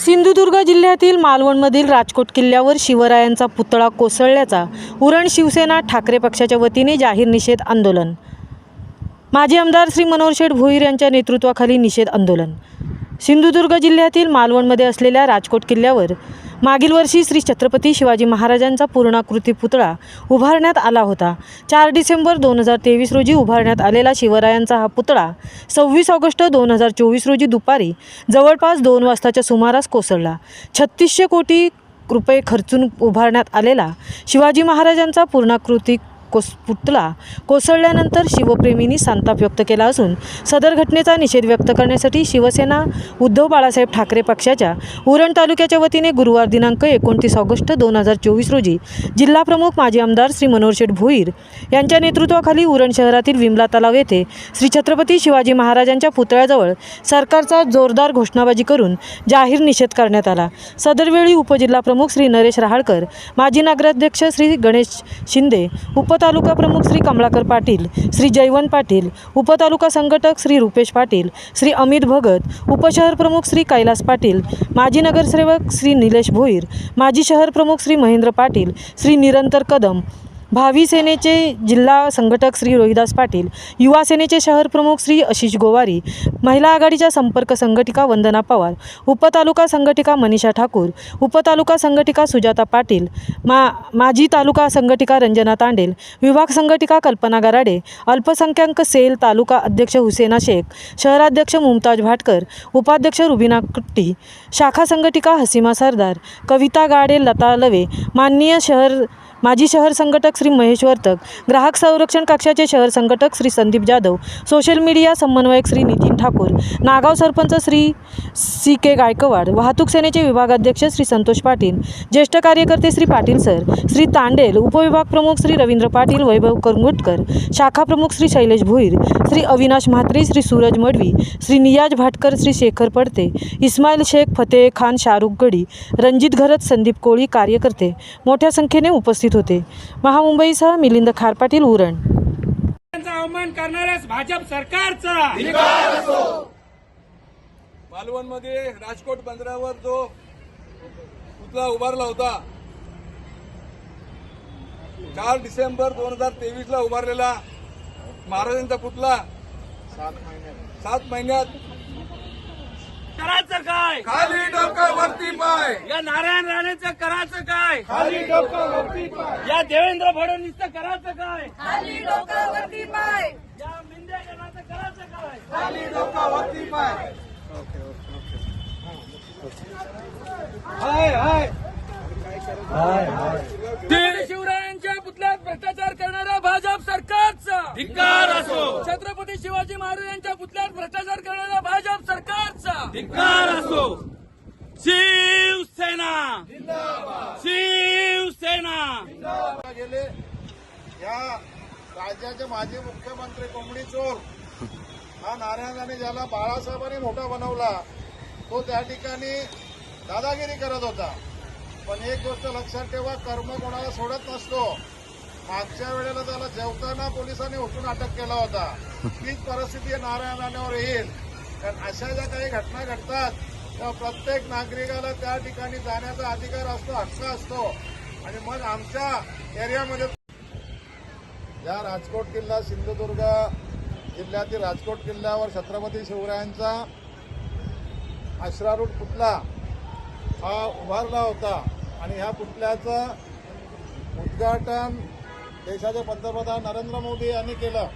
सिंधुदुर्ग जिल्ह्यातील मालवणमधील राजकोट किल्ल्यावर शिवरायांचा पुतळा कोसळल्याचा उरण शिवसेना ठाकरे पक्षाच्या वतीने जाहीर निषेध आंदोलन। माजी आमदार श्री मनोहर शेठ भोईर यांच्या नेतृत्वाखाली निषेध आंदोलन। सिंधुदुर्ग जिल्ह्यातील मालवणमध्ये असलेल्या राजकोट किल्ल्यावर मागील वर्षी श्री छत्रपती शिवाजी महाराजांचा पूर्णाकृती पुतळा उभारण्यात आला होता। 4 डिसेंबर 2023 रोजी उभारण्यात आलेला शिवरायांचा हा पुतळा 26 ऑगस्ट 2024 रोजी दुपारी जवळपास 2 वाजताच्या सुमारास कोसळला। 3600 कोटी रुपये खर्चून उभारण्यात आलेला शिवाजी महाराजांचा पूर्णाकृती पुतळा कोसळल्यानंतर शिवप्रेमींनी संताप व्यक्त केला असून सदर घटनेचा निषेध व्यक्त करण्यासाठी शिवसेना उद्धव बाळासाहेब ठाकरे पक्षाच्या उरण तालुक्याच्या वतीने गुरुवार दिनांक 29 ऑगस्ट 2024 रोजी जिल्हाप्रमुख माजी आमदार श्री मनोहर शेठ भोईर यांच्या नेतृत्वाखाली उरण शहरातील विमला तलाव येथे श्री छत्रपती शिवाजी महाराजांच्या पुतळ्याजवळ सरकारचा जोरदार घोषणाबाजी करून जाहीर निषेध करण्यात आला। सदरवेळी उपजिल्हाप्रमुख श्री नरेश रहाळकर, माजी नगराध्यक्ष श्री गणेश शिंदे, उपतालुका प्रमुख श्री कमलाकर पाटील, श्री जयवंत पाटील, उपतालुका संघटक श्री रुपेश पाटील, श्री अमित भगत, उपशहर प्रमुख श्री कैलास पाटील, माजी नगरसेवक श्री निलेश भोईर, माजी शहर प्रमुख श्री महेंद्र पाटील, श्री निरंतर कदम, भावी सेनेचे जिल्हा संघटक श्री रोहिदास पाटील, युवा सेनेचे शहर प्रमुख श्री आशिष गोवारी, महिला आघाडीच्या संपर्क संघटिका वंदना पवार, उपतालुका संघटिका मनीषा ठाकूर, उपतालुका संघटिका सुजाता पाटील, माजी तालुका संघटिका रंजना तांडेल, विभाग संघटिका कल्पना गराडे, अल्पसंख्याक सेल तालुका अध्यक्ष हुसेना शेख, शहराध्यक्ष मुमताज भाटकर, उपाध्यक्ष रुबिना कुट्टी, शाखा संघटिका हसीमा सरदार, कविता गाडे, लता लवे, माजी शहर संघटक श्री महेश वर्तक, ग्राहक संरक्षण कक्षाचे शहर संघटक श्री संदीप जाधव, सोशल मीडिया समन्वयक श्री नितीन ठाकूर, नागाव सरपंच श्री CK गायकवाड, वाहतूक सेनेचे विभागाध्यक्ष श्री संतोष पाटील, ज्येष्ठ कार्यकर्ते श्री पाटील सर, श्री तांडेल, उपविभाग प्रमुख श्री रवींद्र पाटील, वैभव करंगुटकर, शाखा प्रमुख श्री शैलेश भोईर, श्री अविनाश म्हात्रे, श्री सूरज मडवी, श्री नियाज भाटकर, श्री शेखर पडते, इस्माईल शेख, फतेह खान, शाहरुख गडी, रणजित घरत, संदीप कोळी कार्यकर्ते मोठ्या संख्येने उपस्थित होते। महामुंबईसह मिलिंद खार पाटील, उरण। अवमान करणाऱ्या भाजप सरकारचा धिक्कार असो। मालवणमध्ये राजकोट बंदरावर जो पुतळा उभारला होता 4 डिसेंबर 2023 ला उभारलेला महाराजांचा पुतळा 7 महिन्यात करायचं काय? खाली डोकं वरती पाय। या नारायण राणेचं करायचं काय? खाली डोकं वरती पाय। या देवेंद्र फडणवीसचं करायचं काय? खाली डोकं वरती पाय। या मिंदे गणाचं करायचं काय? खाली डोकं वरती पाय। हाय हाय शिवरायांच्या पुतळ्यात भ्रष्टाचार करणाऱ्या भाजप सरकारचा धिक्कार असो। छत्रपती शिवाजी महाराजांच्या पुतळ्यात भ्रष्टाचार करणाऱ्या भाजप सरकारचा धिक्कार असो। शिवसेना जिंदाबाद, शिवसेना गेले। या राज्याचे माजी मुख्यमंत्री कोंबडी चोर हा नारायण ज्याला बाळासाहेबांनी मोठा बनवला तो त्या ठिकाणी दादागिरी करत होता। पण एक गोष्ट लक्षात ठेवा, कर्म कोणाला सोडत नसतो। मागच्या वेळेला त्याला जेवताना पोलिसांनी उठून अटक केला होता। तीच परिस्थिती नारायण राणेवर येईल। कारण अशा ज्या काही घटना घडतात तेव्हा प्रत्येक नागरिकाला त्या ठिकाणी जाण्याचा अधिकार असतो, हक्क असतो। आणि मग आमच्या एरियामध्ये या राजकोट किल्ला, सिंधुदुर्ग जिल्ह्यातील राजकोट किल्ल्यावर छत्रपती शिवरायांचा अश्वारूढ पुतळा हा उभारला होता। आणि ह्या पुतळ्याचं उद्घाटन देशाचे पंतप्रधान नरेंद्र मोदी यांनी केलं।